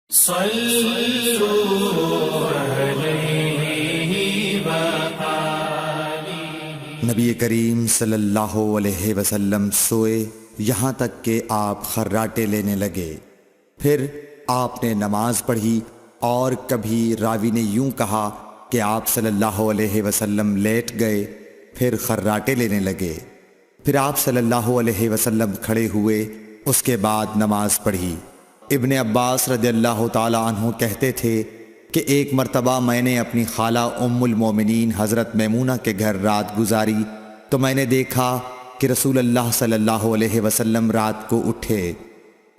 صلوا علیہ وآلہ۔ نبی کریم صلی اللہ علیہ وسلم سوئے یہاں تک کہ آپ خراٹے لینے لگے، پھر آپ نے نماز پڑھی، اور کبھی راوی نے یوں کہا کہ آپ صلی اللہ علیہ وسلم لیٹ گئے پھر خراٹے لینے لگے، پھر آپ صلی اللہ علیہ وسلم کھڑے ہوئے، اس کے بعد نماز پڑھی۔ ابن عباس رضی اللہ تعالی عنہ کہتے تھے کہ ایک مرتبہ میں نے اپنی خالہ ام المومنین حضرت میمونہ کے گھر رات گزاری تو میں نے دیکھا کہ رسول اللہ صلی اللہ علیہ وسلم رات کو اٹھے۔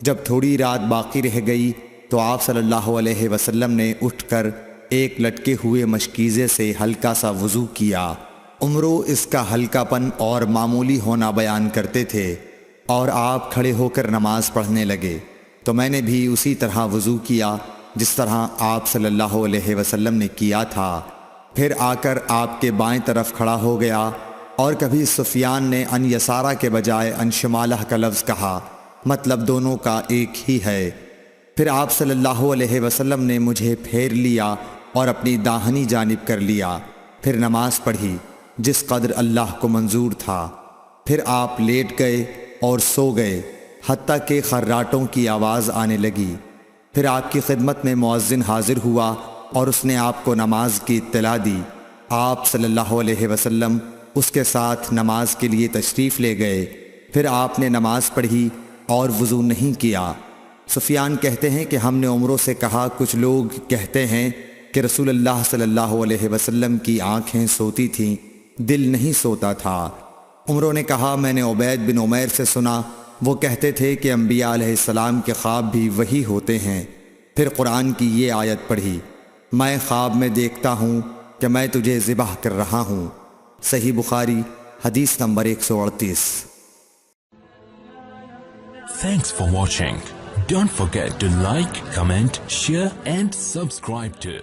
جب تھوڑی رات باقی رہ گئی تو آپ صلی اللہ علیہ وسلم نے اٹھ کر ایک لٹکے ہوئے مشکیزے سے ہلکا سا وضو کیا۔ عمرو اس کا ہلکا پن اور معمولی ہونا بیان کرتے تھے، اور آپ کھڑے ہو کر نماز پڑھنے لگے تو میں نے بھی اسی طرح وضو کیا جس طرح آپ صلی اللہ علیہ وسلم نے کیا تھا، پھر آ کر آپ کے بائیں طرف کھڑا ہو گیا، اور کبھی سفیان نے ان یسارہ کے بجائے ان شمالہ کا لفظ کہا، مطلب دونوں کا ایک ہی ہے۔ پھر آپ صلی اللہ علیہ وسلم نے مجھے پھیر لیا اور اپنی داہنی جانب کر لیا، پھر نماز پڑھی جس قدر اللہ کو منظور تھا، پھر آپ لیٹ گئے اور سو گئے حتیٰ کہ خراٹوں کی آواز آنے لگی۔ پھر آپ کی خدمت میں مؤذن حاضر ہوا اور اس نے آپ کو نماز کی اطلاع دی۔ آپ صلی اللہ علیہ وسلم اس کے ساتھ نماز کے لیے تشریف لے گئے، پھر آپ نے نماز پڑھی اور وضو نہیں کیا۔ سفیان کہتے ہیں کہ ہم نے عمرو سے کہا، کچھ لوگ کہتے ہیں کہ رسول اللہ صلی اللہ علیہ وسلم کی آنکھیں سوتی تھیں، دل نہیں سوتا تھا۔ عمرو نے کہا، میں نے عبید بن عمیر سے سنا، وہ کہتے تھے کہ انبیاء علیہ السلام کے خواب بھی وہی ہوتے ہیں۔ پھر قرآن کی یہ آیت پڑھی، میں خواب میں دیکھتا ہوں کہ میں تجھے ذبح کر رہا ہوں۔ صحیح بخاری حدیث number 138۔ Thanks for watching. Don't forget to like, comment, share and subscribe to